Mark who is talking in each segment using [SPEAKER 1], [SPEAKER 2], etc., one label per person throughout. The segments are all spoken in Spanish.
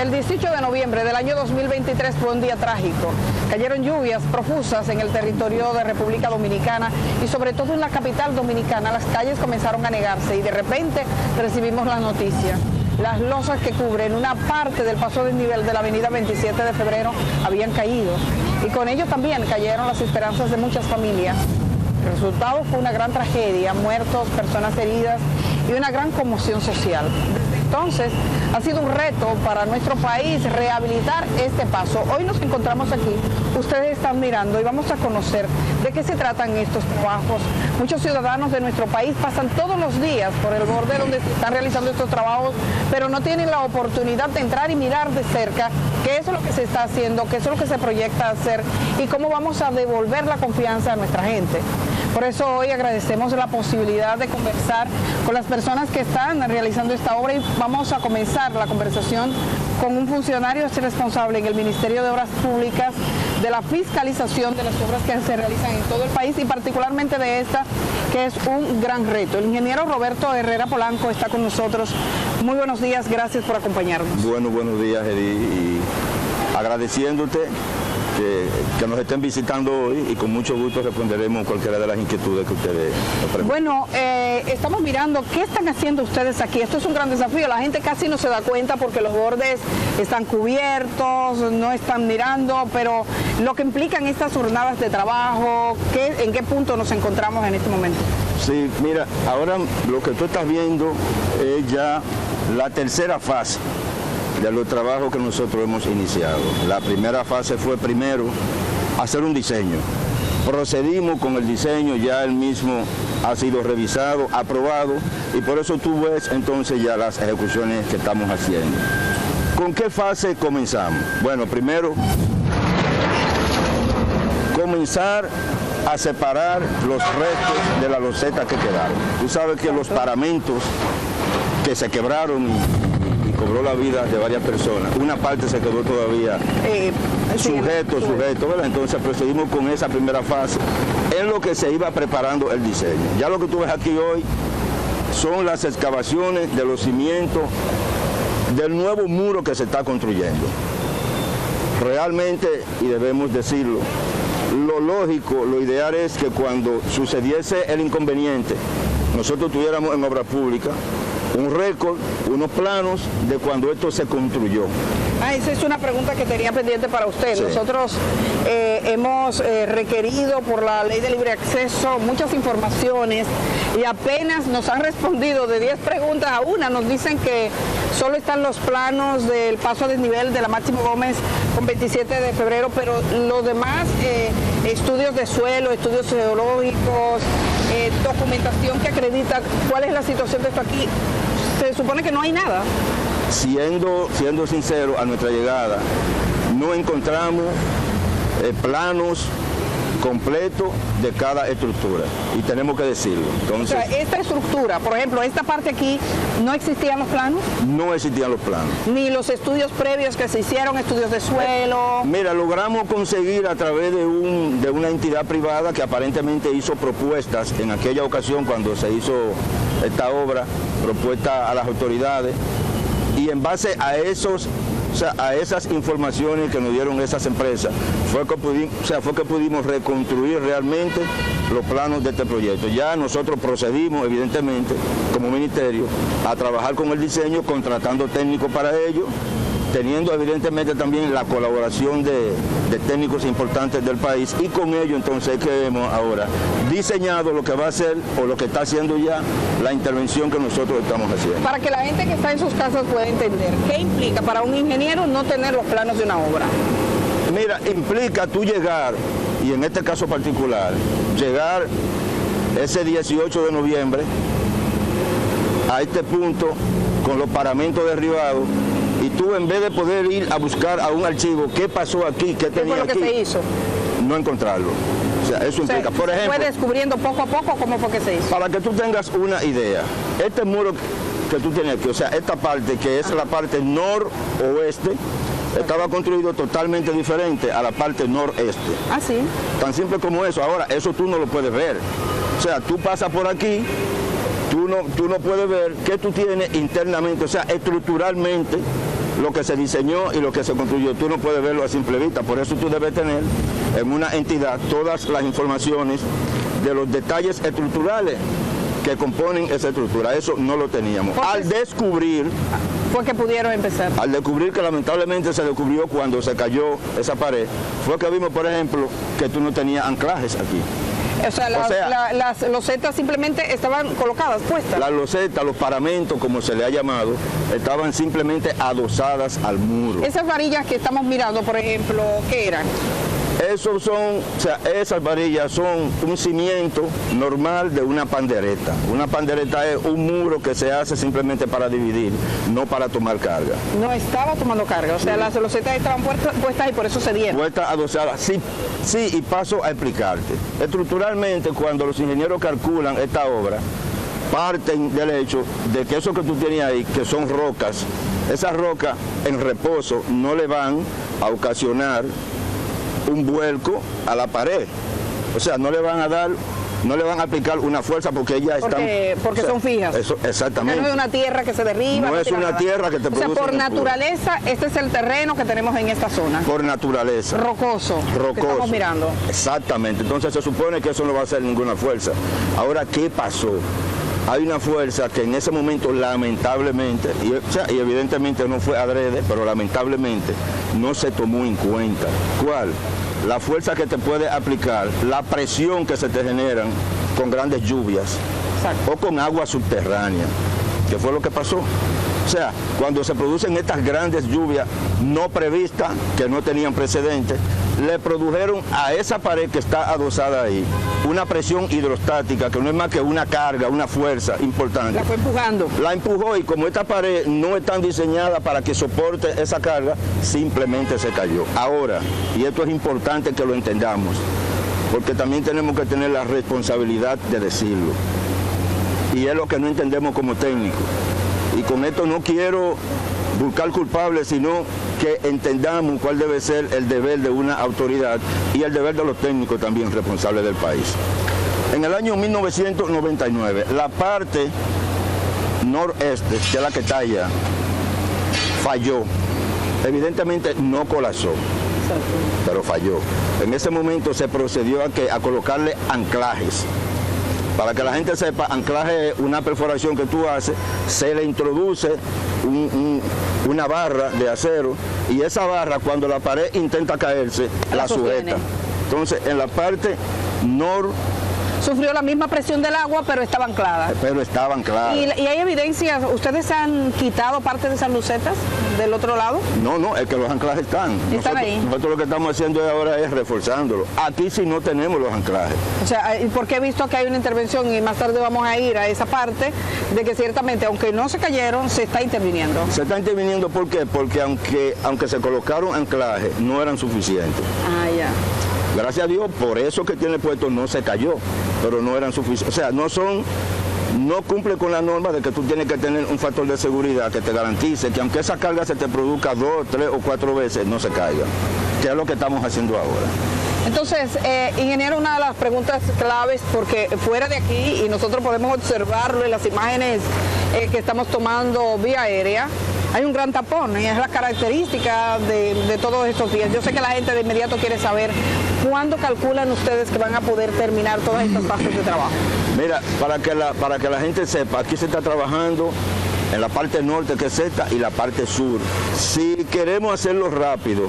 [SPEAKER 1] El 18 de noviembre del año 2023 fue un día trágico. Cayeron lluvias profusas en el territorio de República Dominicana y sobre todo en la capital dominicana. Las calles comenzaron a negarse y de repente recibimos la noticia. Las losas que cubren una parte del paso de desnivel de la avenida 27 de febrero habían caído y con ello también cayeron las esperanzas de muchas familias. El resultado fue una gran tragedia, muertos, personas heridas y una gran conmoción social. Desde entonces ha sido un reto para nuestro país rehabilitar este paso. Hoy nos encontramos aquí, ustedes están mirando y vamos a conocer de qué se tratan estos trabajos. Muchos ciudadanos de nuestro país pasan todos los días por el borde donde se están realizando estos trabajos, pero no tienen la oportunidad de entrar y mirar de cerca qué es lo que se está haciendo, qué es lo que se proyecta hacer y cómo vamos a devolver la confianza a nuestra gente. Por eso hoy agradecemos la posibilidad de conversar con las personas que están realizando esta obra y vamos a comenzar la conversación con un funcionario responsable en el Ministerio de Obras Públicas de la fiscalización de las obras que se realizan en todo el país y particularmente de esta, que es un gran reto. El ingeniero Roberto Herrera Polanco está con nosotros. Muy buenos días, gracias por acompañarnos.
[SPEAKER 2] Bueno, buenos días, Edith, y agradeciéndote que nos estén visitando hoy y con mucho gusto responderemos cualquiera de las inquietudes que ustedes nos pregunten.
[SPEAKER 1] Bueno, estamos mirando qué están haciendo ustedes aquí. Esto es un gran desafío. La gente casi no se da cuenta porque los bordes están cubiertos, no están mirando, pero lo que implican estas jornadas de trabajo, ¿en qué punto nos encontramos en este momento?
[SPEAKER 2] Sí, mira, ahora lo que tú estás viendo es ya la tercera fase de los trabajos que nosotros hemos iniciado. La primera fase fue primero hacer un diseño. Procedimos con el diseño, ya el mismo ha sido revisado, aprobado, y por eso tú ves entonces ya las ejecuciones que estamos haciendo. ¿Con qué fase comenzamos? Bueno, primero, comenzar a separar los restos de la loseta que quedaron. Tú sabes que los paramentos que se quebraron y cobró la vida de varias personas, una parte se quedó todavía sujeto, ¿verdad? Entonces procedimos con esa primera fase en lo que se iba preparando el diseño. Ya lo que tú ves aquí hoy son las excavaciones de los cimientos del nuevo muro que se está construyendo. Realmente, y debemos decirlo, lo lógico, lo ideal es que cuando sucediese el inconveniente, nosotros tuviéramos en obra pública un récord, unos planos de cuando esto se construyó.
[SPEAKER 1] Esa es una pregunta que tenía pendiente para usted.
[SPEAKER 2] Sí.
[SPEAKER 1] Nosotros hemos requerido por la ley de libre acceso muchas informaciones y apenas nos han respondido de 10 preguntas a una. Nos dicen que solo están los planos del paso a desnivel de la Máximo Gómez con 27 de febrero, pero los demás estudios de suelo, estudios geológicos, documentación que acredita cuál es la situación de esto aquí, se supone que no hay nada.
[SPEAKER 2] Siendo sincero, a nuestra llegada no encontramos planos completos de cada estructura y tenemos que decirlo. Entonces,
[SPEAKER 1] o sea, esta estructura, por ejemplo, esta parte aquí, ¿no existían los planos?
[SPEAKER 2] No existían los planos.
[SPEAKER 1] Ni los estudios previos que se hicieron, estudios de suelo.
[SPEAKER 2] Mira, logramos conseguir a través de una entidad privada que aparentemente hizo propuestas en aquella ocasión cuando se hizo esta obra, propuesta a las autoridades, y en base a a esas informaciones que nos dieron esas empresas, fue que pudimos reconstruir realmente los planos de este proyecto. Ya nosotros procedimos, evidentemente, como ministerio, a trabajar con el diseño, contratando técnicos para ello, teniendo evidentemente también la colaboración de técnicos importantes del país, y con ello entonces que hemos ahora diseñado lo que va a ser o lo que está haciendo ya la intervención que nosotros estamos haciendo.
[SPEAKER 1] Para que la gente que está en sus casas pueda entender, ¿qué implica para un ingeniero no tener los planos de una obra?
[SPEAKER 2] Mira, implica tú llegar, y en este caso particular, llegar ese 18 de noviembre a este punto con los paramentos derribados, y tú en vez de poder ir a buscar a un archivo qué pasó aquí, qué tenía aquí,
[SPEAKER 1] ¿qué fue lo que se hizo?
[SPEAKER 2] No encontrarlo. O sea, eso implica, por ejemplo,
[SPEAKER 1] fue descubriendo poco a poco cómo fue que se hizo.
[SPEAKER 2] Para que tú tengas una idea, este muro que tú tienes aquí, o sea, esta parte que es la parte noroeste, estaba construido totalmente diferente a la parte noreste.
[SPEAKER 1] Ah, sí.
[SPEAKER 2] Tan simple como eso. Ahora, eso tú no lo puedes ver. O sea, tú pasas por aquí, tú no puedes ver qué tú tienes internamente, o sea, estructuralmente, lo que se diseñó y lo que se construyó. Tú no puedes verlo a simple vista, por eso tú debes tener en una entidad todas las informaciones de los detalles estructurales que componen esa estructura. Eso no lo teníamos. Al descubrir...
[SPEAKER 1] Fue que pudieron empezar.
[SPEAKER 2] Al descubrir que lamentablemente se descubrió cuando se cayó esa pared, fue que vimos, por ejemplo, que tú no tenías anclajes aquí.
[SPEAKER 1] O sea, las losetas simplemente estaban colocadas, puestas. Las
[SPEAKER 2] losetas, los paramentos, como se le ha llamado, estaban simplemente adosadas al muro.
[SPEAKER 1] Esas varillas que estamos mirando, por ejemplo, ¿qué eran?
[SPEAKER 2] Esos son, o sea, esas varillas son un cimiento normal de una pandereta. Una pandereta es un muro que se hace simplemente para dividir, no para tomar carga.
[SPEAKER 1] No estaba tomando carga, o sea, las losetas estaban puestas y por eso se dieron.
[SPEAKER 2] Puestas adosadas, sí, y paso a explicarte. Estructuralmente, cuando los ingenieros calculan esta obra, parten del hecho de que eso que tú tienes ahí, que son rocas, esas rocas en reposo no le van a ocasionar un vuelco a la pared, o sea, no le van a aplicar una fuerza porque ellas están...
[SPEAKER 1] Porque son fijas.
[SPEAKER 2] Eso, exactamente.
[SPEAKER 1] No es una tierra que se derriba.
[SPEAKER 2] No es una tierra que te produce...
[SPEAKER 1] O sea, por naturaleza, este es el terreno que tenemos en esta zona.
[SPEAKER 2] Por naturaleza.
[SPEAKER 1] Rocoso. Que estamos mirando.
[SPEAKER 2] Exactamente. Entonces se supone que eso no va a ser ninguna fuerza. Ahora, ¿qué pasó? Hay una fuerza que en ese momento lamentablemente, y evidentemente no fue adrede, pero lamentablemente no se tomó en cuenta. ¿Cuál? La fuerza que te puede aplicar, la presión que se te generan con grandes lluvias. Exacto. O con agua subterránea, que fue lo que pasó. O sea, cuando se producen estas grandes lluvias no previstas, que no tenían precedentes, le produjeron a esa pared que está adosada ahí una presión hidrostática, que no es más que una carga, una fuerza importante.
[SPEAKER 1] La fue empujando.
[SPEAKER 2] La empujó y como esta pared no está diseñada para que soporte esa carga, simplemente se cayó. Ahora, y esto es importante que lo entendamos, porque también tenemos que tener la responsabilidad de decirlo, y es lo que no entendemos como técnicos. Y con esto no quiero buscar culpables, sino que entendamos cuál debe ser el deber de una autoridad y el deber de los técnicos también responsables del país. En el año 1999, la parte noreste, que es la que está allá, falló. Evidentemente no colapsó, pero falló. En ese momento se procedió a colocarle anclajes. Para que la gente sepa, anclaje es una perforación que tú haces, se le introduce una barra de acero y esa barra cuando la pared intenta caerse, la sujeta. Entonces, en la parte
[SPEAKER 1] sufrió la misma presión del agua, pero estaba anclada. ¿Y hay evidencias? ¿Ustedes han quitado parte de esas lucetas del otro lado?
[SPEAKER 2] No, es que los anclajes están.
[SPEAKER 1] Ahí.
[SPEAKER 2] Nosotros lo que estamos haciendo ahora es reforzándolo. Aquí sí no tenemos los anclajes.
[SPEAKER 1] O sea, porque he visto que hay una intervención y más tarde vamos a ir a esa parte de que ciertamente, aunque no se cayeron, se está interviniendo.
[SPEAKER 2] Se está interviniendo, ¿por qué? Porque aunque se colocaron anclajes, no eran suficientes.
[SPEAKER 1] Ah, ya.
[SPEAKER 2] Gracias a Dios, por eso que tiene puesto no se cayó, pero no eran suficientes. O sea, no cumple con la norma de que tú tienes que tener un factor de seguridad que te garantice que aunque esa carga se te produzca 2, 3 o 4 veces, no se caiga, que es lo que estamos haciendo ahora.
[SPEAKER 1] Entonces, ingeniero, una de las preguntas claves, porque fuera de aquí, y nosotros podemos observarlo en las imágenes que estamos tomando vía aérea, hay un gran tapón y es la característica de todos estos días. Yo sé que la gente de inmediato quiere saber cuándo calculan ustedes que van a poder terminar todas estas fases de trabajo.
[SPEAKER 2] Mira, para que la gente sepa, aquí se está trabajando en la parte norte, que es esta, y la parte sur. Si queremos hacerlo rápido,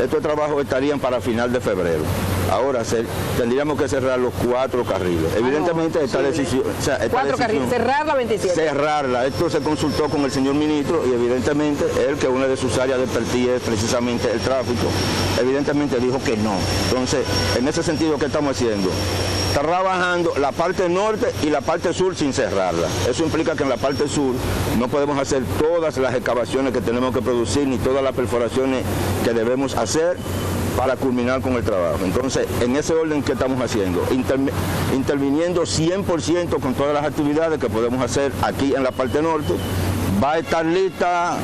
[SPEAKER 2] estos trabajos estarían para final de febrero. Ahora tendríamos que cerrar los 4 carriles. Evidentemente esta decisión...
[SPEAKER 1] 4 carriles, cerrar la 27.
[SPEAKER 2] Cerrarla. Esto se consultó con el señor ministro y evidentemente él, que una de sus áreas de expertise es precisamente el tráfico, evidentemente dijo que no. Entonces, en ese sentido, ¿qué estamos haciendo? Trabajando la parte norte y la parte sur sin cerrarla. Eso implica que en la parte sur no podemos hacer todas las excavaciones que tenemos que producir ni todas las perforaciones que debemos hacer para culminar con el trabajo. Entonces, en ese orden que estamos haciendo, interviniendo 100% con todas las actividades que podemos hacer aquí en la parte norte, va a estar lista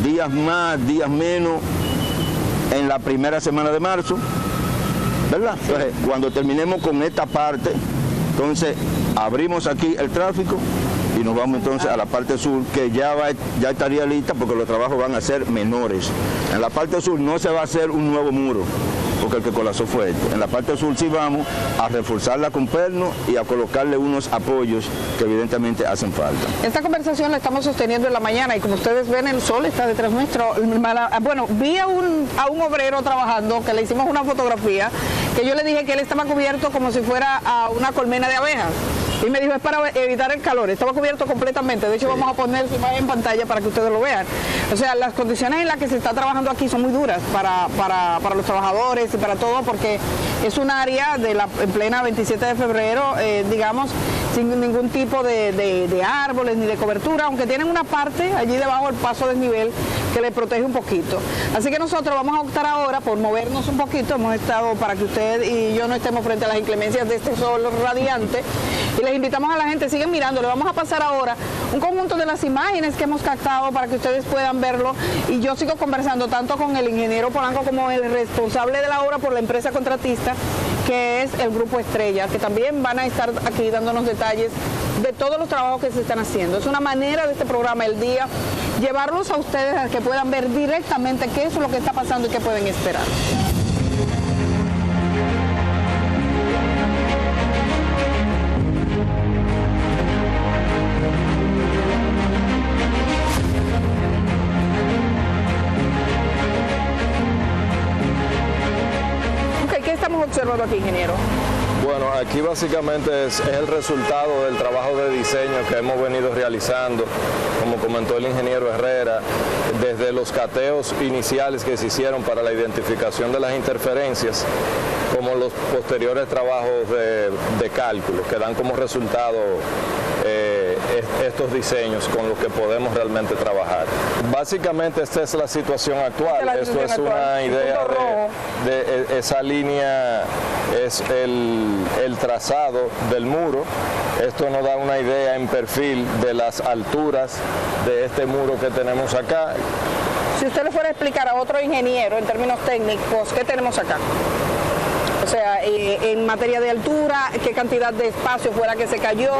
[SPEAKER 2] días más, días menos, en la primera semana de marzo, ¿verdad? Entonces, cuando terminemos con esta parte, entonces abrimos aquí el tráfico y nos vamos entonces a la parte sur, que ya estaría lista porque los trabajos van a ser menores. En la parte sur no se va a hacer un nuevo muro, porque el que colapsó fue este. En la parte sur sí vamos a reforzarla con perno y a colocarle unos apoyos que evidentemente hacen falta.
[SPEAKER 1] Esta conversación la estamos sosteniendo en la mañana y como ustedes ven el sol está detrás nuestro. Bueno, vi a un obrero trabajando que le hicimos una fotografía que yo le dije que él estaba cubierto como si fuera a una colmena de abejas. Y me dijo, es para evitar el calor, estaba cubierto completamente. De hecho, vamos a poner su imagen en pantalla para que ustedes lo vean. O sea, las condiciones en las que se está trabajando aquí son muy duras para los trabajadores y para todo, porque es un área en plena 27 de febrero, digamos, sin ningún tipo de árboles ni de cobertura, aunque tienen una parte allí debajo del paso desnivel que le protege un poquito. Así que nosotros vamos a optar ahora por movernos un poquito. Hemos estado para que usted y yo no estemos frente a las inclemencias de este sol radiante. Y les invitamos a la gente, siguen mirando, le vamos a pasar ahora un conjunto de las imágenes que hemos captado para que ustedes puedan verlo. Y yo sigo conversando tanto con el ingeniero Polanco como el responsable de la obra por la empresa contratista, que es el Grupo Estrella, que también van a estar aquí dándonos detalles de todos los trabajos que se están haciendo. Es una manera de este programa El Día, llevarlos a ustedes a que puedan ver directamente qué es lo que está pasando y qué pueden esperar. ¿Qué estamos observando aquí, ingeniero?
[SPEAKER 3] Bueno, aquí básicamente es el resultado del trabajo de diseño que hemos venido realizando, como comentó el ingeniero Herrera, desde los cateos iniciales que se hicieron para la identificación de las interferencias, como los posteriores trabajos de cálculo, que dan como resultado estos diseños con los que podemos realmente trabajar. Básicamente esta es la situación actual. Esto es una idea de esa línea, es el trazado del muro. Esto nos da una idea en perfil de las alturas de este muro que tenemos acá.
[SPEAKER 1] Si usted le fuera a explicar a otro ingeniero en términos técnicos, ¿qué tenemos acá? O sea, en materia de altura, ¿qué cantidad de espacio fuera que se cayó?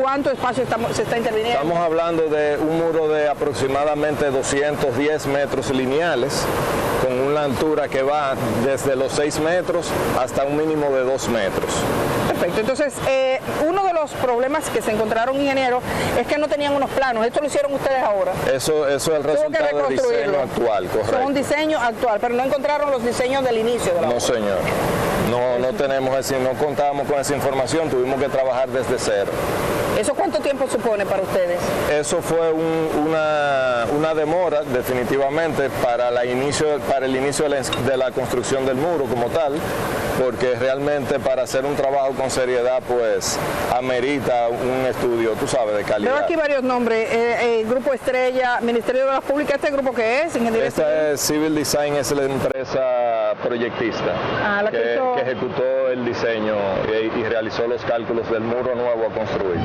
[SPEAKER 1] ¿Cuánto espacio se está interviniendo?
[SPEAKER 3] Estamos hablando de un muro de aproximadamente 210 metros lineales, con una altura que va desde los 6 metros hasta un mínimo de 2 metros.
[SPEAKER 1] Perfecto. Entonces, uno de los problemas que se encontraron, ingeniero, es que no tenían unos planos. ¿Esto lo hicieron ustedes ahora?
[SPEAKER 3] Eso es el resultado del diseño actual, correcto.
[SPEAKER 1] Son un diseño actual, pero no encontraron los diseños del inicio de la obra.
[SPEAKER 3] No, señor. No contábamos con esa información, tuvimos que trabajar desde cero.
[SPEAKER 1] ¿Eso cuánto tiempo supone para ustedes?
[SPEAKER 3] Eso fue una demora definitivamente para el inicio de la construcción del muro como tal, porque realmente para hacer un trabajo con seriedad pues amerita un estudio, tú sabes, de calidad.
[SPEAKER 1] Veo aquí varios nombres, Grupo Estrella, Ministerio de Obras Públicas. ¿Este grupo qué es?
[SPEAKER 3] Esta es Civil Design, es la empresa proyectista que ejecutó el diseño y realizó los cálculos del muro nuevo a construir.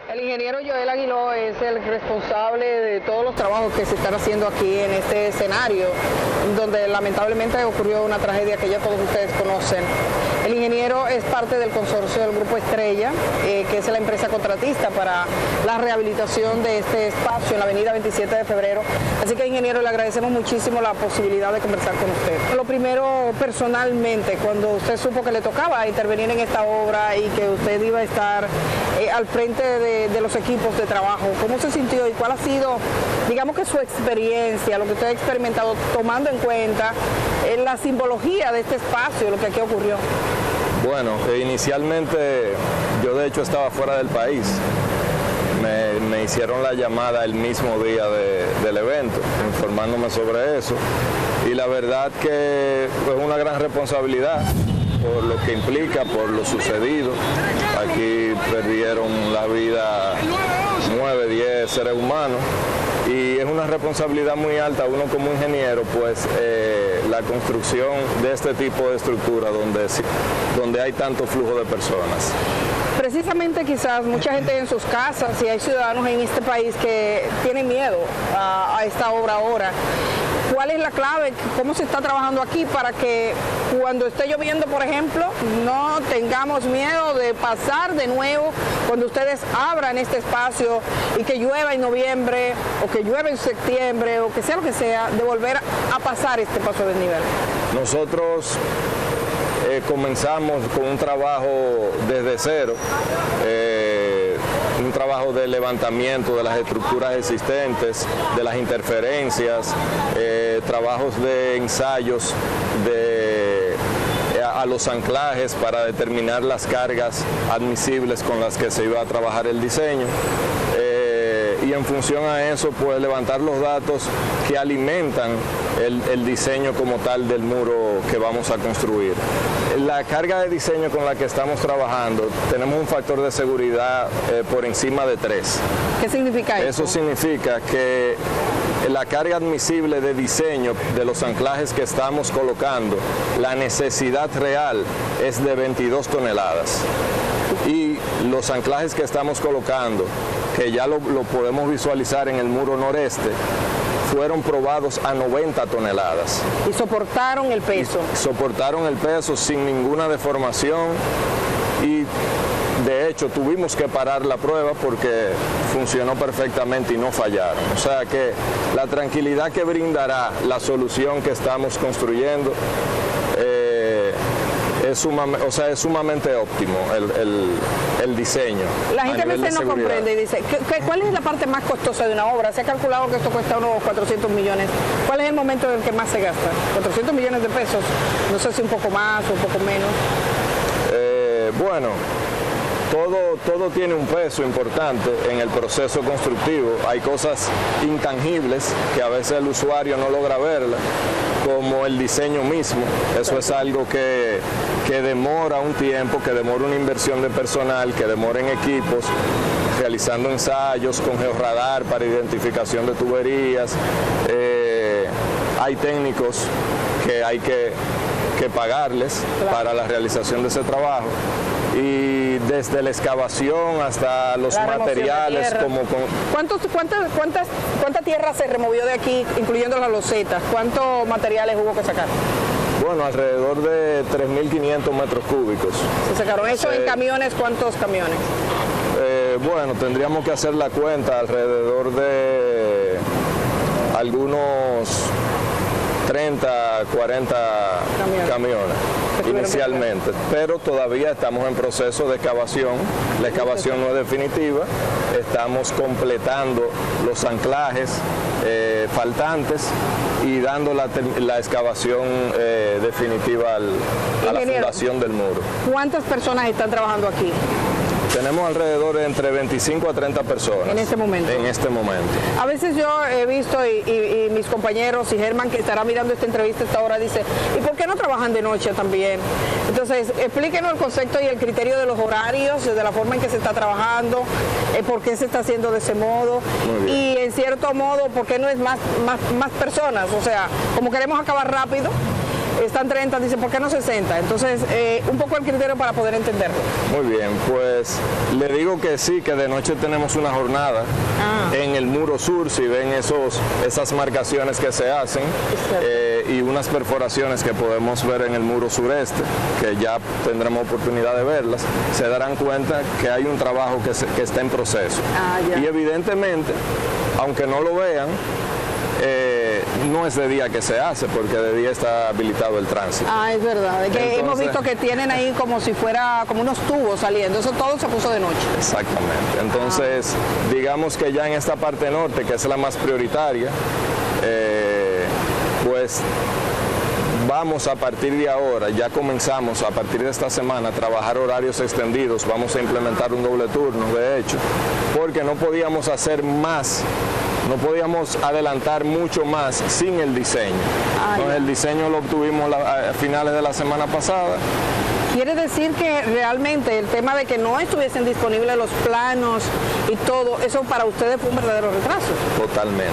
[SPEAKER 1] El ingeniero Joel Aguiló es el responsable de todos los trabajos que se están haciendo aquí en este escenario, donde lamentablemente ocurrió una tragedia que ya todos ustedes conocen. El ingeniero es parte del consorcio del Grupo Estrella, que es la empresa contratista para la rehabilitación de este espacio en la avenida 27 de febrero. Así que, ingeniero, le agradecemos muchísimo la posibilidad de conversar con usted. Lo primero, personalmente, cuando usted supo que le tocaba intervenir en esta obra y que usted iba a estar al frente de los equipos de trabajo, ¿cómo se sintió y cuál ha sido, digamos que su experiencia, lo que usted ha experimentado, tomando en cuenta la simbología de este espacio, lo que aquí ocurrió?
[SPEAKER 3] Bueno, inicialmente yo de hecho estaba fuera del país. Me hicieron la llamada el mismo día del evento, informándome sobre eso. Y la verdad que es una gran responsabilidad por lo que implica, por lo sucedido. Aquí perdieron la vida 9, 10 seres humanos y es una responsabilidad muy alta uno como ingeniero, pues la construcción de este tipo de estructura donde hay tanto flujo de personas.
[SPEAKER 1] Precisamente quizás mucha gente en sus casas y hay ciudadanos en este país que tienen miedo a esta obra ahora. ¿Cuál es la clave? ¿Cómo se está trabajando aquí para que cuando esté lloviendo, por ejemplo, no tengamos miedo de pasar de nuevo cuando ustedes abran este espacio y que llueva en noviembre o que llueva en septiembre o que sea lo que sea, de volver a pasar este paso de nivel?
[SPEAKER 3] Nosotros comenzamos con un trabajo desde cero, un trabajo de levantamiento de las estructuras existentes, de las interferencias, trabajos de ensayos a los anclajes para determinar las cargas admisibles con las que se iba a trabajar el diseño. Y en función a eso, pues levantar los datos que alimentan el diseño como tal del muro que vamos a construir. La carga de diseño con la que estamos trabajando, tenemos un factor de seguridad por encima de 3.
[SPEAKER 1] ¿Qué significa eso?
[SPEAKER 3] Eso significa que la carga admisible de diseño de los anclajes que estamos colocando, la necesidad real es de 22 toneladas. Y los anclajes que estamos colocando, que ya lo podemos visualizar en el muro noreste, fueron probados a 90 toneladas.
[SPEAKER 1] ¿Y soportaron el peso?
[SPEAKER 3] Y soportaron el peso sin ninguna deformación y de hecho tuvimos que parar la prueba porque funcionó perfectamente y no fallaron. O sea que la tranquilidad que brindará la solución que estamos construyendo es sumamente óptimo el diseño.
[SPEAKER 1] La gente a veces no comprende y dice, ¿cuál es la parte más costosa de una obra? Se ha calculado que esto cuesta unos 400 millones. ¿Cuál es el momento en el que más se gasta? 400 millones de pesos, no sé si un poco más o un poco menos.
[SPEAKER 3] Bueno, todo tiene un peso importante en el proceso constructivo. Hay cosas intangibles que a veces el usuario no logra verla, como el diseño mismo. Eso es algo que demora un tiempo, que demora una inversión de personal, que demora en equipos, realizando ensayos con georradar para identificación de tuberías. Hay técnicos que hay que pagarles para la realización de ese trabajo. Y desde la excavación hasta los materiales como
[SPEAKER 1] ¿Cuánta tierra se removió de aquí, incluyendo las losetas? ¿Cuántos materiales hubo que sacar?
[SPEAKER 3] Bueno, alrededor de 3.500 metros cúbicos.
[SPEAKER 1] ¿Se sacaron eso en camiones? ¿Cuántos camiones?
[SPEAKER 3] Bueno, tendríamos que hacer la cuenta, alrededor de algunos 30, 40 camiones inicialmente, pero todavía estamos en proceso de excavación. La excavación no es definitiva, estamos completando los anclajes faltantes y dando la excavación definitiva a la fundación del muro.
[SPEAKER 1] ¿Cuántas personas están trabajando aquí?
[SPEAKER 3] Tenemos alrededor de entre 25 a 30 personas.
[SPEAKER 1] ¿En este momento?
[SPEAKER 3] En este momento.
[SPEAKER 1] A veces yo he visto, y mis compañeros, y Germán, que estará mirando esta entrevista a esta hora, dice, ¿y por qué no trabajan de noche también? Entonces, explíquenos el concepto y el criterio de los horarios, de la forma en que se está trabajando, por qué se está haciendo de ese modo, y en cierto modo, ¿por qué no es más personas? O sea, como queremos acabar rápido, están 30, dicen, ¿por qué no 60? Entonces, un poco el criterio para poder entenderlo.
[SPEAKER 3] Muy bien, pues le digo que sí, que de noche tenemos una jornada en el muro sur, si ven esas marcaciones que se hacen, y unas perforaciones que podemos ver en el muro sureste, que ya tendremos oportunidad de verlas, se darán cuenta que hay un trabajo que está en proceso. Y evidentemente, aunque no lo vean, no es de día que se hace, porque de día está habilitado el tránsito.
[SPEAKER 1] Es verdad. Entonces, hemos visto que tienen ahí como si fuera como unos tubos saliendo. Eso todo se puso de noche.
[SPEAKER 3] Exactamente. Entonces, digamos que ya en esta parte norte, que es la más prioritaria, pues vamos a partir de ahora, ya comenzamos a partir de esta semana a trabajar horarios extendidos. Vamos a implementar un doble turno, de hecho, porque no podíamos hacer más no podíamos adelantar mucho más sin el diseño. Entonces, el diseño lo obtuvimos a finales de la semana pasada.
[SPEAKER 1] Quiere decir que realmente el tema de que no estuviesen disponibles los planos y todo, eso para ustedes fue un verdadero retraso.
[SPEAKER 3] Totalmente.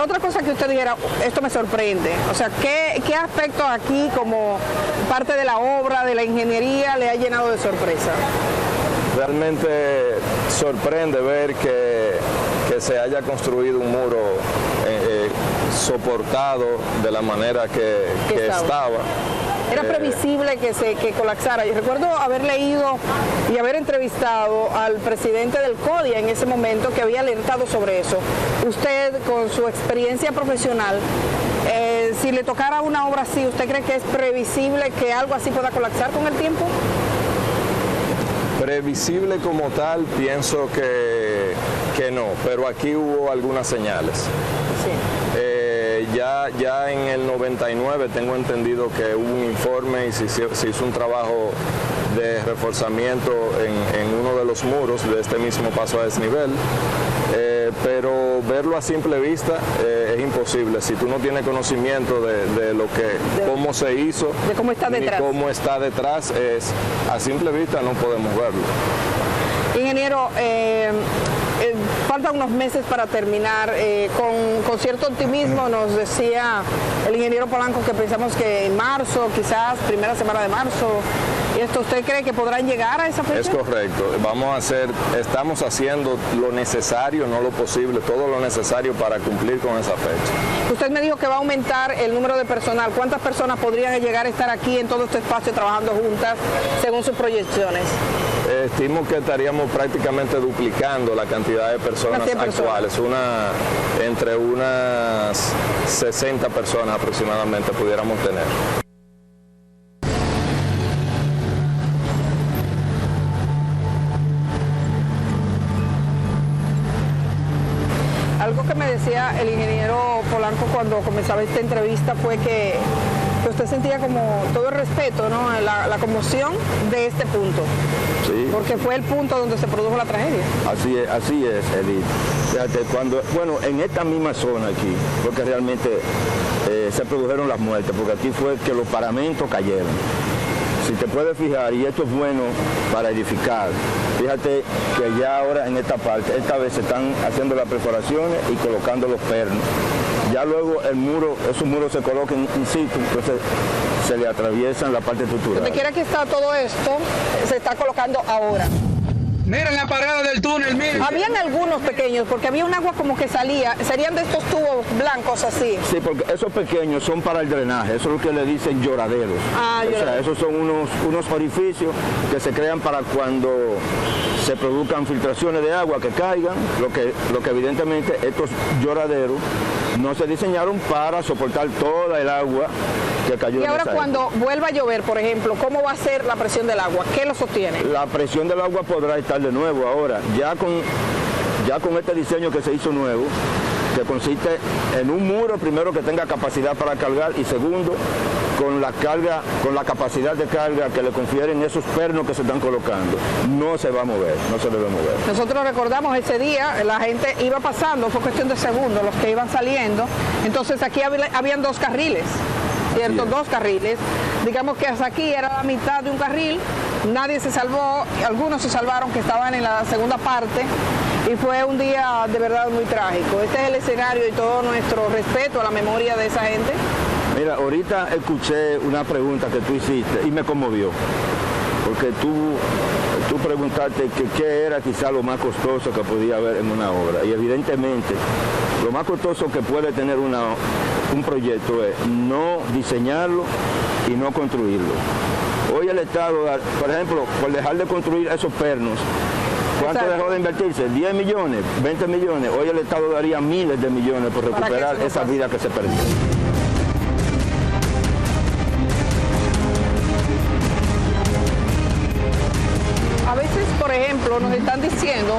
[SPEAKER 1] Otra cosa que usted dijera, esto me sorprende, o sea, ¿qué aspecto aquí como parte de la obra, de la ingeniería, le ha llenado de sorpresa?
[SPEAKER 3] Realmente sorprende ver que se haya construido un muro soportado de la manera que estaba.
[SPEAKER 1] Era previsible que colapsara. Yo recuerdo haber leído y haber entrevistado al presidente del CODIA en ese momento que había alertado sobre eso. Usted, con su experiencia profesional, si le tocara una obra así, ¿usted cree que es previsible que algo así pueda colapsar con el tiempo?
[SPEAKER 3] Previsible como tal, pienso que no, pero aquí hubo algunas señales.
[SPEAKER 1] Sí.
[SPEAKER 3] Ya en el 99 tengo entendido que hubo un informe y se hizo un trabajo de reforzamiento en uno de los muros de este mismo paso a desnivel, pero verlo a simple vista es imposible. Si tú no tienes conocimiento de cómo se hizo,
[SPEAKER 1] de cómo está detrás,
[SPEAKER 3] ni cómo está detrás, a simple vista no podemos verlo.
[SPEAKER 1] Ingeniero, faltan unos meses para terminar. Con cierto optimismo nos decía el ingeniero Polanco que pensamos que en marzo, quizás primera semana de marzo, ¿usted cree que podrán llegar a esa fecha?
[SPEAKER 3] Es correcto. Estamos haciendo lo necesario, no lo posible, todo lo necesario para cumplir con esa fecha.
[SPEAKER 1] Usted me dijo que va a aumentar el número de personal. ¿Cuántas personas podrían llegar a estar aquí en todo este espacio trabajando juntas según sus proyecciones?
[SPEAKER 3] Estimo que estaríamos prácticamente duplicando la cantidad de personas actuales. Entre unas 60 personas aproximadamente pudiéramos tener.
[SPEAKER 1] Algo que me decía el ingeniero Polanco cuando comenzaba esta entrevista fue que usted sentía como todo el respeto, ¿no? La conmoción de este punto.
[SPEAKER 2] Sí.
[SPEAKER 1] Porque fue el punto donde se produjo la tragedia.
[SPEAKER 2] Así es, Edith. Fíjate, en esta misma zona aquí, porque realmente se produjeron las muertes, porque aquí fue que los paramentos cayeron. Si te puedes fijar, y esto es bueno para edificar, fíjate que ya ahora en esta parte, esta vez se están haciendo las perforaciones y colocando los pernos. Ya luego esos muros se colocan in situ, entonces se le atraviesan la parte estructural.
[SPEAKER 1] Donde quiera que está todo esto, se está colocando ahora.
[SPEAKER 4] Miren la parada del túnel, miren.
[SPEAKER 1] Habían algunos pequeños, porque había un agua como que salía, serían de estos tubos blancos así.
[SPEAKER 2] Sí, porque esos pequeños son para el drenaje, eso es lo que le dicen lloraderos. O sea, esos son unos orificios que se crean para cuando se produzcan filtraciones de agua que caigan, lo que evidentemente estos lloraderos no se diseñaron para soportar toda el agua que cayó.
[SPEAKER 1] Y ahora cuando vuelva a llover, por ejemplo, ¿cómo va a ser la presión del agua? ¿Qué lo sostiene?
[SPEAKER 2] La presión del agua podrá estar de nuevo ahora, ya con este diseño que se hizo nuevo, que consiste en un muro primero que tenga capacidad para cargar y segundo con la capacidad de carga que le confieren esos pernos que se están colocando. No se va a mover, no se debe mover.
[SPEAKER 1] Nosotros recordamos ese día, la gente iba pasando, fue cuestión de segundos, los que iban saliendo, entonces aquí habían dos carriles, ¿cierto? Dos carriles, digamos que hasta aquí era la mitad de un carril, nadie se salvó, algunos se salvaron que estaban en la segunda parte, y fue un día de verdad muy trágico. Este es el escenario y todo nuestro respeto a la memoria de esa gente.
[SPEAKER 2] Mira, ahorita escuché una pregunta que tú hiciste y me conmovió, porque tú preguntaste que qué era quizá lo más costoso que podía haber en una obra, y evidentemente lo más costoso que puede tener un proyecto es no diseñarlo y no construirlo. Hoy el Estado, por ejemplo, por dejar de construir esos pernos, ¿cuánto dejó de invertirse? 10 millones, 20 millones. Hoy el Estado daría miles de millones por recuperar esa vida que se perdió.
[SPEAKER 1] A veces, por ejemplo, nos están diciendo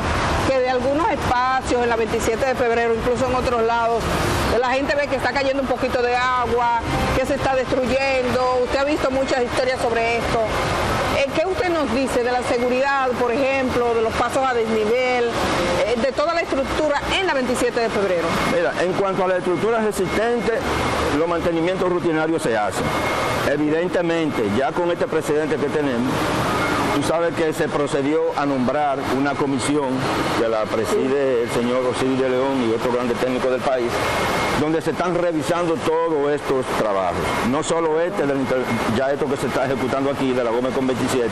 [SPEAKER 1] que de algunos espacios, en la 27 de febrero, incluso en otros lados, la gente ve que está cayendo un poquito de agua, que se está destruyendo. Usted ha visto muchas historias sobre esto. ¿Qué usted nos dice de la seguridad, por ejemplo, de los pasos a desnivel, de toda la estructura en la 27 de febrero?
[SPEAKER 2] Mira, en cuanto a la estructura resistente, los mantenimientos rutinarios se hacen. Evidentemente, ya con este precedente que tenemos, tú sabes que se procedió a nombrar una comisión que la preside el señor Osiris de León y otros grandes técnicos del país, donde se están revisando todos estos trabajos. No solo ya esto que se está ejecutando aquí de la Gómez con 27,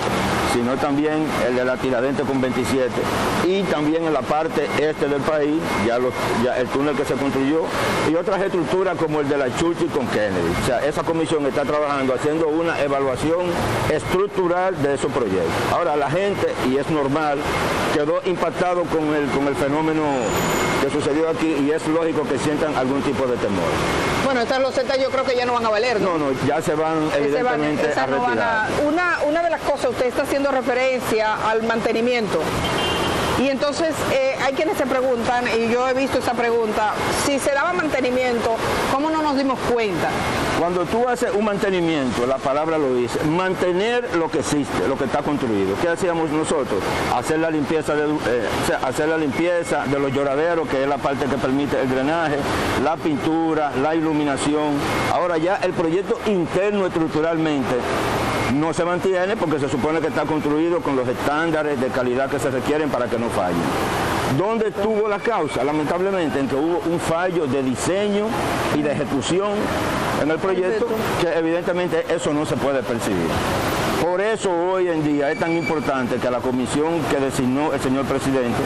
[SPEAKER 2] sino también el de la Tiradentes con 27 y también en la parte este del país, ya el túnel que se construyó y otras estructuras como el de la Churchill con Kennedy. O sea, esa comisión está trabajando, haciendo una evaluación estructural de esos proyectos. Ahora la gente, y es normal, quedó impactado con el fenómeno que sucedió aquí y es lógico que sientan algún tipo de temor.
[SPEAKER 1] Bueno, estas losetas yo creo que ya no van a valer, ¿no?
[SPEAKER 2] No, ya se van evidentemente a retirar.
[SPEAKER 1] Una de las cosas, usted está haciendo referencia al mantenimiento. Y entonces hay quienes se preguntan, y yo he visto esa pregunta, si se daba mantenimiento, ¿cómo no nos dimos cuenta?
[SPEAKER 2] Cuando tú haces un mantenimiento, la palabra lo dice, mantener lo que existe, lo que está construido. ¿Qué hacíamos nosotros? Hacer la limpieza de los lloraderos, que es la parte que permite el drenaje, la pintura, la iluminación. Ahora ya el proyecto interno estructuralmente no se mantiene porque se supone que está construido con los estándares de calidad que se requieren para que no fallen. ¿Dónde estuvo la causa? Lamentablemente en que hubo un fallo de diseño y de ejecución en el proyecto, que evidentemente eso no se puede percibir. Por eso hoy en día es tan importante que la comisión que designó el señor presidente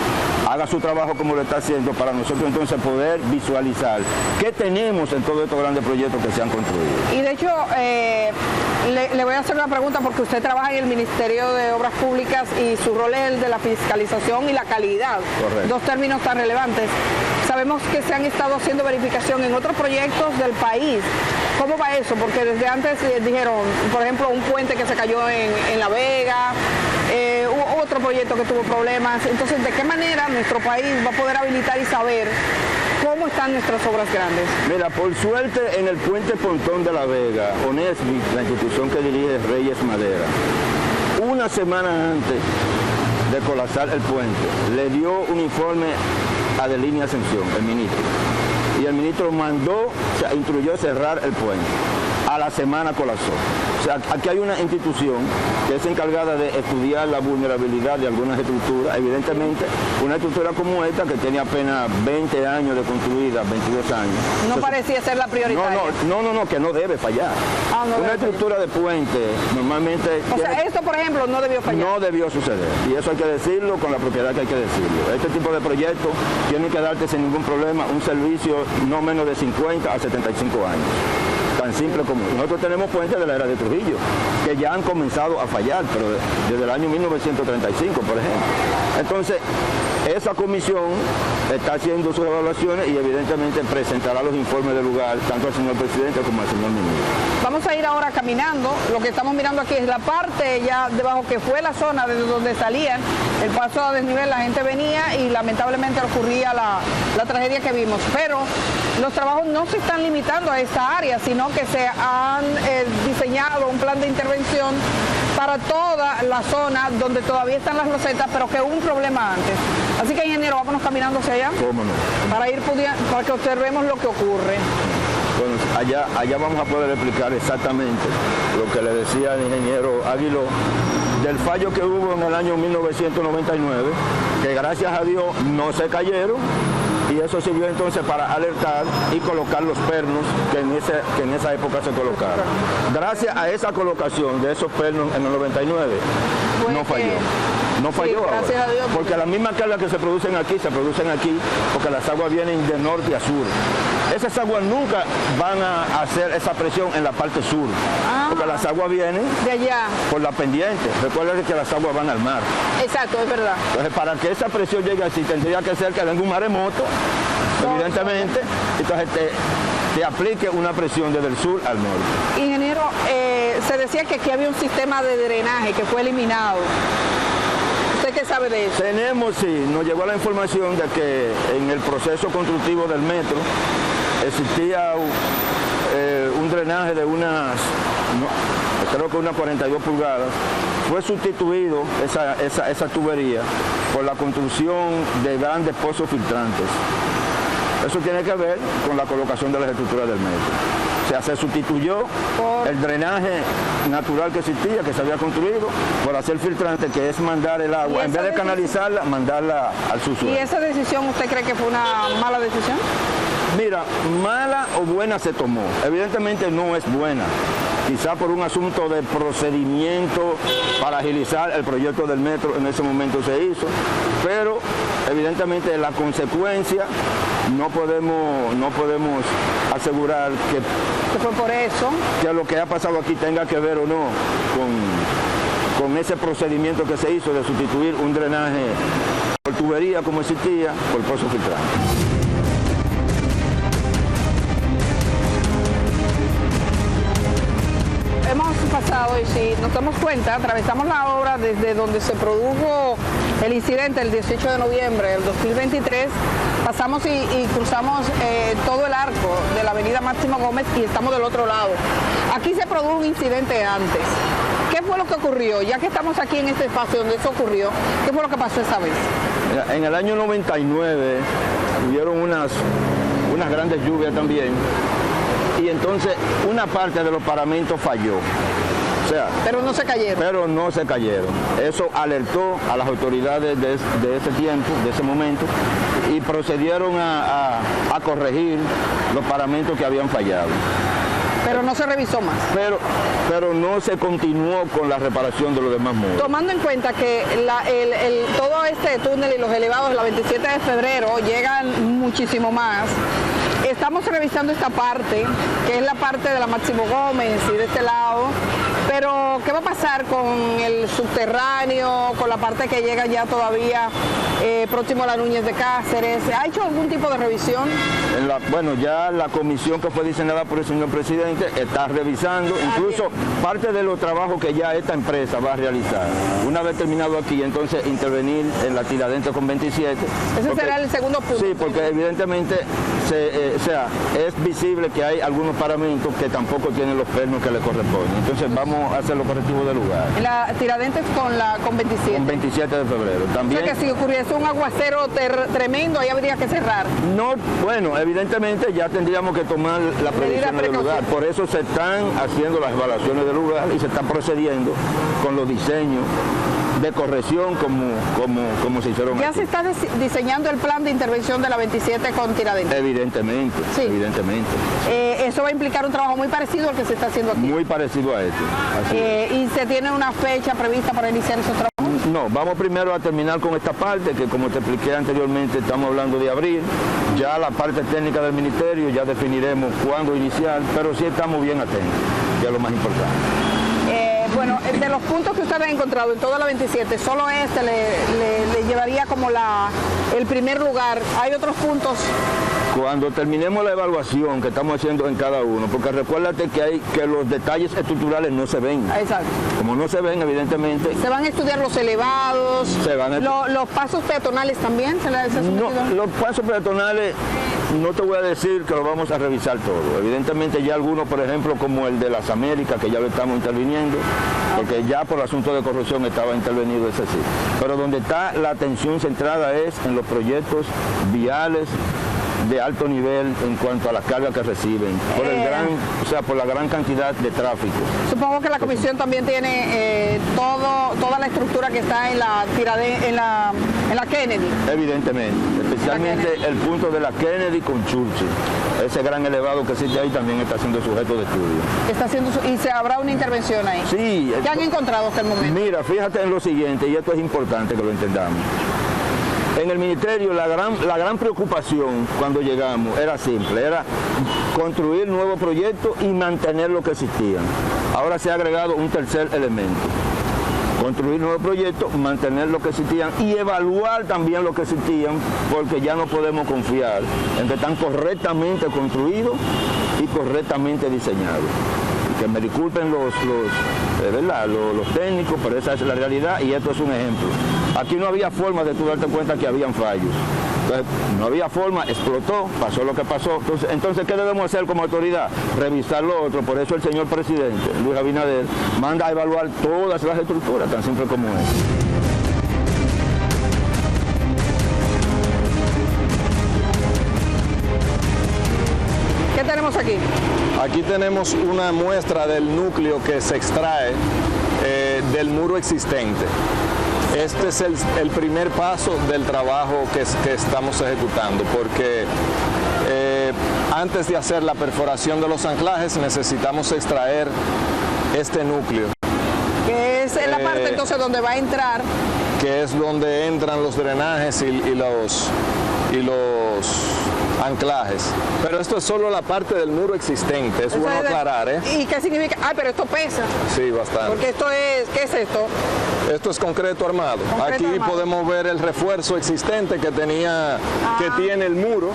[SPEAKER 2] haga su trabajo como lo está haciendo para nosotros entonces poder visualizar qué tenemos en todos estos grandes proyectos que se han construido.
[SPEAKER 1] Y de hecho, le voy a hacer una pregunta porque usted trabaja en el Ministerio de Obras Públicas y su rol es el de la fiscalización y la calidad.
[SPEAKER 2] Correcto.
[SPEAKER 1] Dos términos tan relevantes. Sabemos que se han estado haciendo verificación en otros proyectos del país. ¿Cómo va eso? Porque desde antes dijeron, por ejemplo, un puente que se cayó en La Vega, hubo otro proyecto que tuvo problemas. Entonces, ¿de qué manera nuestro país va a poder habilitar y saber cómo están nuestras obras grandes?
[SPEAKER 2] Mira, por suerte en el puente Pontón de La Vega, ONESBI, la institución que dirige Reyes Madera, una semana antes de colapsar el puente, le dio un informe a Adelina Ascensión, el ministro. Y el ministro instruyó cerrar el puente. A la semana colapsó. O sea, aquí hay una institución que es encargada de estudiar la vulnerabilidad de algunas estructuras. Evidentemente, una estructura como esta, que tiene apenas 20 años de construida, 22 años.
[SPEAKER 1] No parecía ser la prioritaria.
[SPEAKER 2] No, que no debe fallar. Una estructura de puente, normalmente...
[SPEAKER 1] O sea, esto, por ejemplo, no debió fallar.
[SPEAKER 2] No debió suceder. Y eso hay que decirlo con la propiedad que hay que decirlo. Este tipo de proyectos tienen que darte sin ningún problema un servicio no menos de 50 a 75 años. Tan simple como nosotros tenemos puentes de la era de Trujillo que ya han comenzado a fallar, pero desde el año 1935, por ejemplo. Entonces, esa comisión está haciendo sus evaluaciones y evidentemente presentará los informes del lugar, tanto al señor presidente como al señor ministro.
[SPEAKER 1] Vamos a ir ahora caminando. Lo que estamos mirando aquí es la parte ya debajo, que fue la zona desde donde salían el paso a desnivel. La gente venía y lamentablemente ocurría la tragedia que vimos. Pero los trabajos no se están limitando a esta área, sino que se han diseñado un plan de intervención para toda la zona donde todavía están las losetas, pero que hubo un problema antes. Así que, ingeniero, vámonos caminando hacia allá.
[SPEAKER 2] ¿Cómo no?
[SPEAKER 1] Para que observemos lo que ocurre.
[SPEAKER 2] Bueno, allá vamos a poder explicar exactamente lo que le decía el ingeniero Aguiló del fallo que hubo en el año 1999, que gracias a Dios no se cayeron, y eso sirvió entonces para alertar y colocar los pernos que en esa época se colocaron. Gracias a esa colocación de esos pernos en el 99, no falló. No falló ahora, porque las mismas cargas que se producen aquí, porque las aguas vienen de norte a sur. Esas aguas nunca van a hacer esa presión en la parte sur, porque las aguas vienen
[SPEAKER 1] de allá
[SPEAKER 2] por la pendiente. Recuerden que las aguas van al mar.
[SPEAKER 1] Exacto, es verdad.
[SPEAKER 2] Entonces, para que esa presión llegue así, tendría que ser que venga un maremoto, evidentemente, entonces te aplique una presión desde el sur al norte.
[SPEAKER 1] Ingeniero, se decía que aquí había un sistema de drenaje que fue eliminado. ¿Usted qué sabe de eso?
[SPEAKER 2] Nos llegó la información de que en el proceso constructivo del metro existía un drenaje de unas, creo que unas 42 pulgadas, fue sustituido esa tubería por la construcción de grandes pozos filtrantes. Eso tiene que ver con la colocación de las estructuras del metro. O sea, se sustituyó el drenaje natural que existía, que se había construido, por hacer filtrante, que es mandar el agua, en vez de canalizarla, mandarla al subsuelo.
[SPEAKER 1] ¿Y esa decisión usted cree que fue una mala decisión?
[SPEAKER 2] Mira, mala o buena se tomó. Evidentemente no es buena. Quizá por un asunto de procedimiento para agilizar el proyecto del metro en ese momento se hizo, pero evidentemente la consecuencia no podemos asegurar
[SPEAKER 1] Que fue por eso.
[SPEAKER 2] que lo que ha pasado aquí tenga que ver o no con ese procedimiento que se hizo de sustituir un drenaje por tubería como existía por pozo filtrante.
[SPEAKER 1] Hemos pasado, y si nos damos cuenta, atravesamos la obra desde donde se produjo el incidente el 18 de noviembre del 2023, pasamos y cruzamos todo el arco de la avenida Máximo Gómez y estamos del otro lado. Aquí se produjo un incidente antes. ¿Qué fue lo que ocurrió? Ya que estamos aquí en este espacio donde eso ocurrió, ¿qué fue lo que pasó esa vez?
[SPEAKER 2] En el año 99 hubieron unas grandes lluvias también, y entonces una parte de los paramentos falló. O sea,
[SPEAKER 1] Pero no se cayeron.
[SPEAKER 2] Pero no se cayeron. Eso alertó a las autoridades de ese tiempo, de ese momento, y procedieron a corregir los paramentos que habían fallado.
[SPEAKER 1] Pero no se revisó más.
[SPEAKER 2] Pero no se continuó con la reparación de los demás muros.
[SPEAKER 1] Tomando en cuenta que todo este túnel y los elevados de la 27 de febrero llegan muchísimo más, estamos revisando esta parte, que es la parte de la Máximo Gómez y de este lado, pero ¿qué va a pasar con el subterráneo, con la parte que llega ya todavía próximo a la Núñez de Cáceres? ¿Ha hecho algún tipo de revisión?
[SPEAKER 2] Bueno, ya la comisión que fue diseñada por el señor presidente está revisando, incluso parte de los trabajos que ya esta empresa va a realizar. Una vez terminado aquí, entonces intervenir en la Tiradentes con 27.
[SPEAKER 1] Ese será el segundo punto.
[SPEAKER 2] Sí, porque evidentemente es visible que hay algunos paramentos que tampoco tienen los pernos que le corresponden. Entonces vamos a hacer los correctivos del lugar.
[SPEAKER 1] En la Tiradentes con 27.
[SPEAKER 2] Con 27 de febrero. También,
[SPEAKER 1] o sea que si ocurriese un aguacero tremendo, ahí habría que cerrar.
[SPEAKER 2] No, bueno, evidentemente ya tendríamos que tomar la previsión del lugar. Por eso se están haciendo las evaluaciones del lugar y se están procediendo con los diseños de corrección como se hicieron
[SPEAKER 1] ¿Ya
[SPEAKER 2] aquí.
[SPEAKER 1] se está diseñando el plan de intervención de la 27 con Tiradentes?
[SPEAKER 2] Evidentemente,
[SPEAKER 1] sí.
[SPEAKER 2] Evidentemente.
[SPEAKER 1] Eso va a implicar un trabajo muy parecido al que se está haciendo aquí.
[SPEAKER 2] Muy parecido a este. Así es.
[SPEAKER 1] ¿Y se tiene una fecha prevista para iniciar esos trabajos?
[SPEAKER 2] No, vamos primero a terminar con esta parte, que como te expliqué anteriormente, estamos hablando de abril. Ya la parte técnica del ministerio, ya definiremos cuándo iniciar, pero sí estamos bien atentos, que es lo más importante.
[SPEAKER 1] Bueno, de los puntos que usted ha encontrado en toda la 27, solo este le llevaría como el primer lugar. ¿Hay otros puntos?
[SPEAKER 2] Cuando terminemos la evaluación que estamos haciendo en cada uno, porque recuérdate que los detalles estructurales no se ven.
[SPEAKER 1] Exacto.
[SPEAKER 2] Como no se ven, evidentemente...
[SPEAKER 1] ¿Se van a estudiar los elevados? ¿Los pasos peatonales también?
[SPEAKER 2] No, los pasos peatonales no te voy a decir que lo vamos a revisar todo. Evidentemente ya algunos, por ejemplo, como el de las Américas, que ya lo estamos interviniendo, porque ya por asunto de corrupción estaba intervenido ese sí. Pero donde está la atención centrada es en los proyectos viales de alto nivel en cuanto a las cargas que reciben, por la gran cantidad de tráfico.
[SPEAKER 1] Supongo que la comisión también tiene toda la estructura que está en la Kennedy.
[SPEAKER 2] Evidentemente, especialmente el punto de la Kennedy con Churchill. Ese gran elevado que existe ahí también está siendo sujeto de estudio.
[SPEAKER 1] ¿Y se habrá una intervención ahí?
[SPEAKER 2] Sí.
[SPEAKER 1] ¿Qué han encontrado hasta el momento?
[SPEAKER 2] Mira, fíjate en lo siguiente, y esto es importante que lo entendamos. En el ministerio la gran preocupación cuando llegamos era simple, era construir nuevos proyectos y mantener lo que existían. Ahora se ha agregado un tercer elemento. Construir nuevos proyectos, mantener lo que existían y evaluar también lo que existían, porque ya no podemos confiar en que están correctamente construidos y correctamente diseñados. Que me disculpen los técnicos, pero esa es la realidad y esto es un ejemplo. Aquí no había forma de tú darte cuenta que habían fallos. Entonces, no había forma, explotó, pasó lo que pasó. Entonces, ¿qué debemos hacer como autoridad? Revisar lo otro. Por eso el señor presidente, Luis Abinader, manda a evaluar todas las estructuras, tan simple como es.
[SPEAKER 1] ¿Qué tenemos aquí?
[SPEAKER 3] Aquí tenemos una muestra del núcleo que se extrae del muro existente. Este es el primer paso del trabajo que estamos ejecutando, porque antes de hacer la perforación de los anclajes necesitamos extraer este núcleo.
[SPEAKER 1] Que es la parte entonces donde va a entrar.
[SPEAKER 3] Que es donde entran los drenajes y los anclajes. Pero esto es solo la parte del muro existente, es bueno aclarar, ¿eh?
[SPEAKER 1] ¿Y qué significa? Ah, pero esto pesa.
[SPEAKER 3] Sí, bastante.
[SPEAKER 1] Porque esto es, ¿qué es esto?
[SPEAKER 3] Esto es concreto armado. Aquí podemos ver el refuerzo existente que tiene el muro.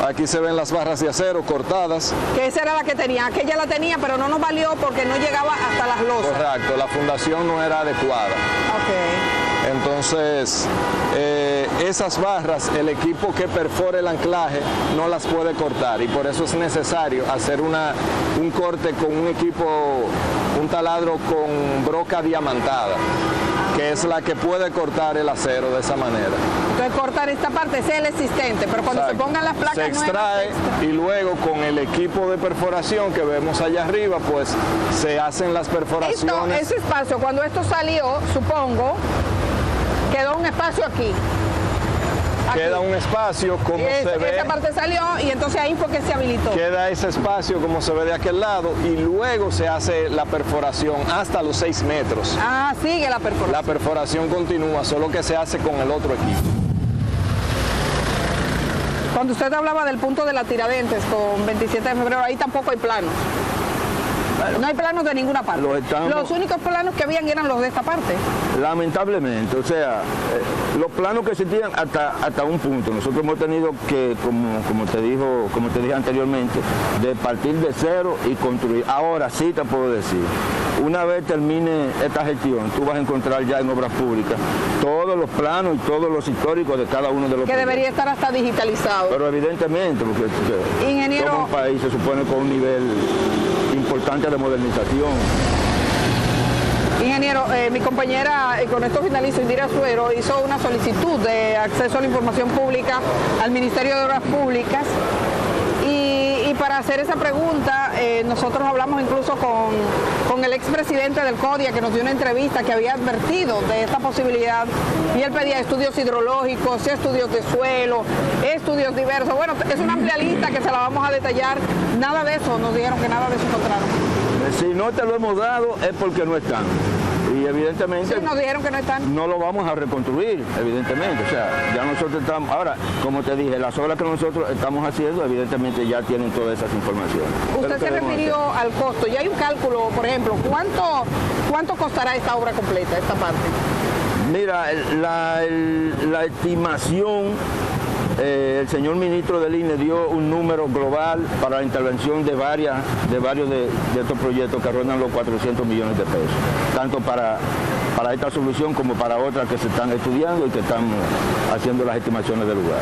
[SPEAKER 3] Aquí se ven las barras de acero cortadas.
[SPEAKER 1] Que esa era la que tenía. Aquella la tenía, pero no nos valió porque no llegaba hasta las losas.
[SPEAKER 3] Correcto, la fundación no era adecuada.
[SPEAKER 1] Ok.
[SPEAKER 3] Entonces, esas barras, el equipo que perfora el anclaje no las puede cortar y por eso es necesario hacer un corte con un equipo, un taladro con broca diamantada, que es la que puede cortar el acero de esa manera.
[SPEAKER 1] Entonces cortar esta parte es el existente, pero cuando se pongan las placas
[SPEAKER 3] se extrae y luego con el equipo de perforación que vemos allá arriba, pues se hacen las perforaciones.
[SPEAKER 1] Ese espacio, cuando esto salió, supongo, quedó un espacio aquí.
[SPEAKER 3] Queda un espacio como se ve.
[SPEAKER 1] Esa parte salió y entonces ahí fue que se habilitó.
[SPEAKER 3] Queda ese espacio como se ve de aquel lado y luego se hace la perforación hasta los 6 metros.
[SPEAKER 1] Ah, sigue la perforación.
[SPEAKER 3] La perforación continúa, solo que se hace con el otro equipo.
[SPEAKER 1] Cuando usted hablaba del punto de la Tiradentes con 27 de febrero, ahí tampoco hay planos. No hay planos de ninguna parte. Los únicos planos que habían eran los de esta parte.
[SPEAKER 2] Lamentablemente, o sea, los planos que existían hasta un punto. Nosotros hemos tenido que, como te dije anteriormente, de partir de cero y construir. Ahora sí te puedo decir, una vez termine esta gestión, tú vas a encontrar ya en obras públicas todos los planos y todos los históricos de cada uno de los
[SPEAKER 1] que debería estar hasta digitalizado.
[SPEAKER 2] Pero evidentemente, porque
[SPEAKER 1] ingeniero,
[SPEAKER 2] somos un país, se supone, con un nivel importante de modernización.
[SPEAKER 1] Ingeniero, mi compañera, con esto finalizo, Indira Suero, hizo una solicitud de acceso a la información pública al Ministerio de Obras Públicas y para hacer esa pregunta nosotros hablamos incluso con el expresidente del CODIA que nos dio una entrevista que había advertido de esta posibilidad y él pedía estudios hidrológicos, estudios de suelo, estudios diversos. Bueno, es una amplia lista que se la vamos a detallar. Nada de eso, nos dijeron que nada de eso encontraron.
[SPEAKER 2] Si no te lo hemos dado es porque no están. Y evidentemente
[SPEAKER 1] sí, nos dijeron que no están.
[SPEAKER 2] No lo vamos a reconstruir, evidentemente. O sea, ya nosotros estamos, ahora, como te dije, las obras que nosotros estamos haciendo, evidentemente ya tienen todas esas informaciones.
[SPEAKER 1] Usted se refirió al costo. Ya hay un cálculo, por ejemplo, ¿cuánto costará esta obra completa, esta parte?
[SPEAKER 2] Mira, la estimación, el señor ministro del INE dio un número global para la intervención de varios de estos proyectos que rondan los 400 millones de pesos, tanto para esta solución como para otras que se están estudiando y que están haciendo las estimaciones del lugar.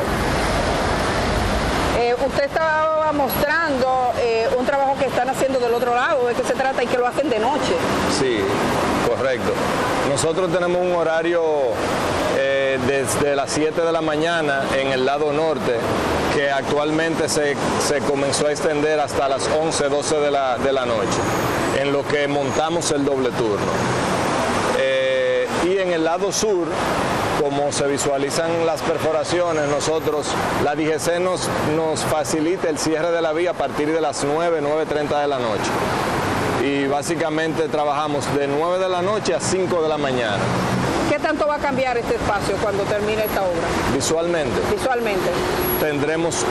[SPEAKER 1] Usted estaba mostrando un trabajo que están haciendo del otro lado, ¿de qué se trata? Y que lo hacen de noche.
[SPEAKER 3] Sí, correcto. Nosotros tenemos un horario desde las 7 de la mañana en el lado norte, que actualmente se comenzó a extender hasta las 11, 12 de la noche, en lo que montamos el doble turno. Y en el lado sur, como se visualizan las perforaciones, la DGC nos facilita el cierre de la vía a partir de las 9, 9:30 de la noche. Y básicamente trabajamos de 9 de la noche a 5 de la mañana.
[SPEAKER 1] ¿Qué tanto va a cambiar este espacio cuando termine esta obra?
[SPEAKER 3] Visualmente.
[SPEAKER 1] Visualmente.
[SPEAKER 3] Tendremos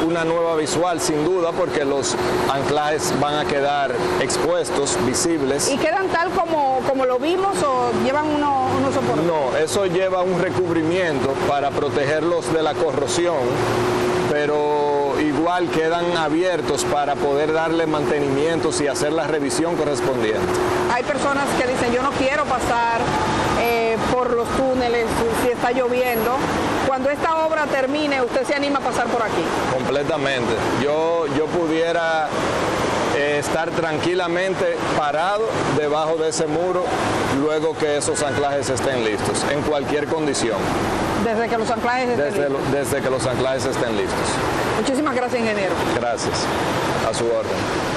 [SPEAKER 3] una nueva visual, sin duda, porque los anclajes van a quedar expuestos, visibles.
[SPEAKER 1] ¿Y quedan tal como lo vimos o llevan unos soportes?
[SPEAKER 3] No, eso lleva un recubrimiento para protegerlos de la corrosión, pero pero igual quedan abiertos para poder darle mantenimientos y hacer la revisión correspondiente.
[SPEAKER 1] Hay personas que dicen, yo no quiero pasar por los túneles si está lloviendo. Cuando esta obra termine, ¿usted se anima a pasar por aquí?
[SPEAKER 3] Completamente. Yo pudiera estar tranquilamente parado debajo de ese muro luego que esos anclajes estén listos, en cualquier condición.
[SPEAKER 1] Desde que los anclajes estén listos.
[SPEAKER 3] Desde que los anclajes estén listos.
[SPEAKER 1] Muchísimas gracias, ingeniero.
[SPEAKER 3] Gracias. A su orden.